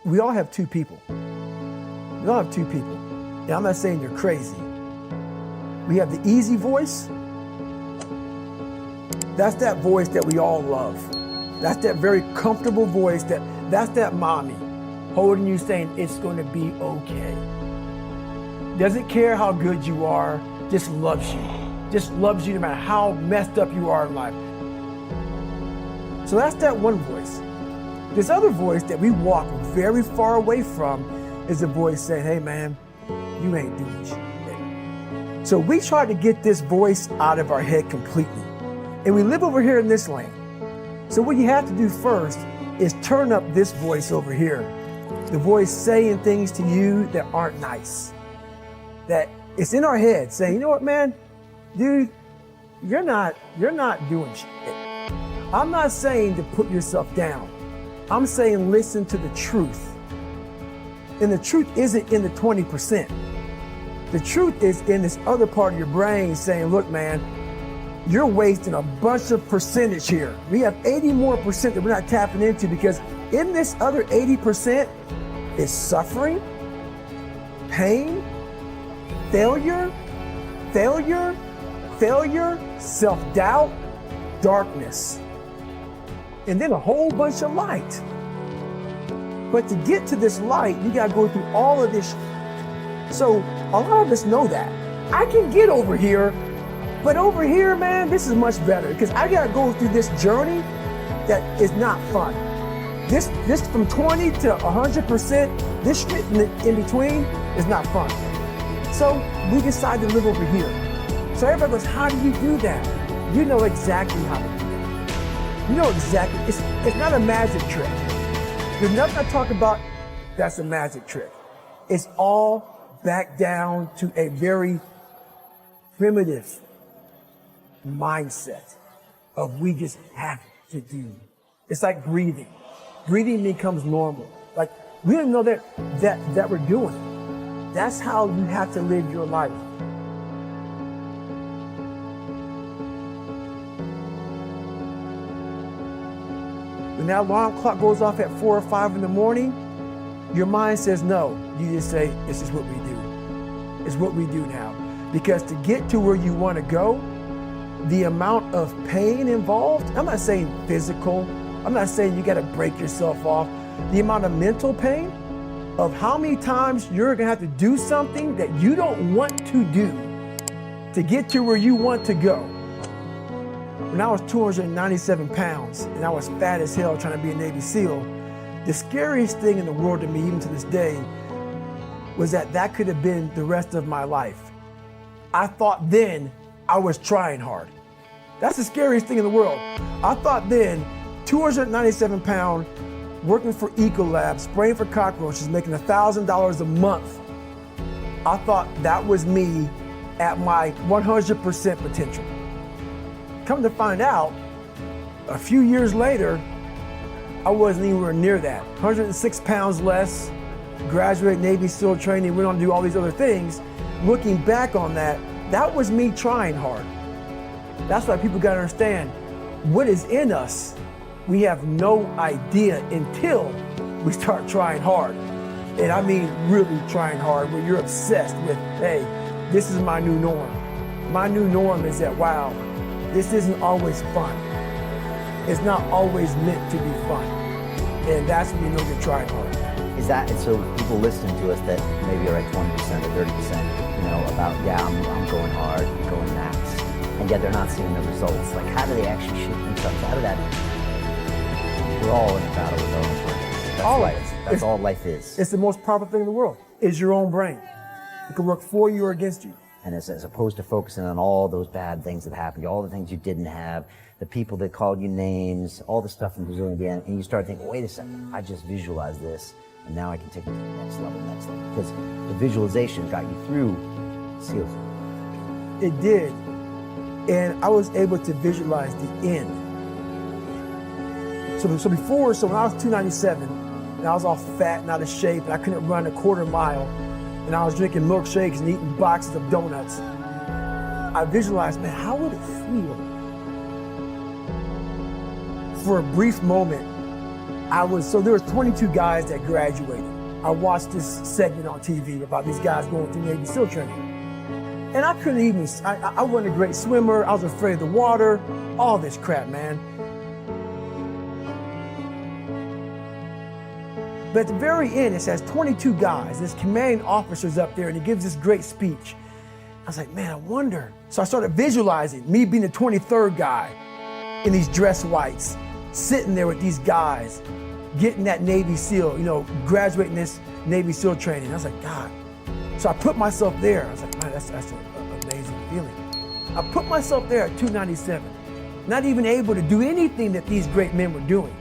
we all have two people. We all have two people. And I'm not saying you're crazy. We have the easy voice. That's that voice that we all love. That's that very comfortable voice that's that mommy holding you saying it's gonna be okay. Doesn't care how good you are, just loves you. Just loves you no matter how messed up you are in life. So that's that one voice. This other voice that we walk very far away from is a voice saying, hey man, you ain't doing shit. So we try to get this voice out of our head completely. And we live over here in this lane. So what you have to do first is turn up this voice over here. The voice saying things to you that aren't nice. That it's in our head saying, you know what, man, dude, you're not doing shit. I'm not saying to put yourself down. I'm saying listen to the truth. And the truth isn't in the 20%. The truth is in this other part of your brain saying, look, man, you're wasting a bunch of percentage here. We have 80 more percent that we're not tapping into because in this other 80% is suffering, pain, failure, self-doubt, darkness, and then a whole bunch of light. But to get to this light, you gotta go through all of this. So a lot of us know that. I can get over here, but over here, man, this is much better because I gotta go through this journey that is not fun. This from 20 to 100%, this shit in between is not fun. So we decide to live over here. So everybody goes, how do you do that? You know exactly how to do it. You know exactly, it's not a magic trick. There's nothing I talk about that's a magic trick. It's all back down to a very primitive mindset of we just have to do. It's like breathing. Breathing becomes normal. Like we don't know that we're doing it. That's how you have to live your life. When that alarm clock goes off at 4 or 5 in the morning, your mind says no. You just say, this is what we do. It's what we do now. Because to get to where you want to go, the amount of pain involved, I'm not saying physical, I'm not saying you got to break yourself off. The amount of mental pain of how many times you're going to have to do something that you don't want to do to get to where you want to go. When I was 297 pounds and I was fat as hell trying to be a Navy SEAL, the scariest thing in the world to me, even to this day, was that could have been the rest of my life. I thought then I was trying hard. That's the scariest thing in the world. I thought then, 297 pound, working for Ecolab, spraying for cockroaches, making $1,000 a month. I thought that was me at my 100% potential. Come to find out, a few years later, I wasn't anywhere near that. 106 pounds less, graduate Navy SEAL training, went on to do all these other things. Looking back on that, that was me trying hard. That's why people gotta understand, what is in us, we have no idea until we start trying hard. And I mean really trying hard, where you're obsessed with, hey, this is my new norm. My new norm is that, wow, this isn't always fun. It's not always meant to be fun. And that's when you know you're trying hard. Is that, and so people listening to us that maybe are at 20% or 30%, you know, about, yeah, I'm going hard, I'm going max, and yet they're not seeing the results. Like, how do they actually shape themselves out of that? We're all in a battle with our own brains. That's All life. That's all life is. It's the most powerful thing in the world, is your own brain. It can work for you or against you. And as opposed to focusing on all those bad things that happened to you, all the things you didn't have, the people that called you names, all the stuff in Brazil again, and you start thinking, wait a second, I just visualized this, and now I can take it to the next level. Because the visualization got you through SEALs. It did. And I was able to visualize the end. So when I was 297, and I was all fat and out of shape, and I couldn't run a quarter mile, and I was drinking milkshakes and eating boxes of donuts, I visualized, man, how would it feel for a brief moment So there was 22 guys that graduated. I watched this segment on TV about these guys going through Navy SEAL training. And I couldn't even, I wasn't a great swimmer. I was afraid of the water, all this crap, man. But at the very end, it says 22 guys. This commanding officer's up there and he gives this great speech. I was like, man, I wonder. So I started visualizing me being the 23rd guy in these dress whites, sitting there with these guys, getting that Navy SEAL, graduating this Navy SEAL training. I was like, God. So I put myself there. I was like, man, that's an amazing feeling. I put myself there at 297, not even able to do anything that these great men were doing.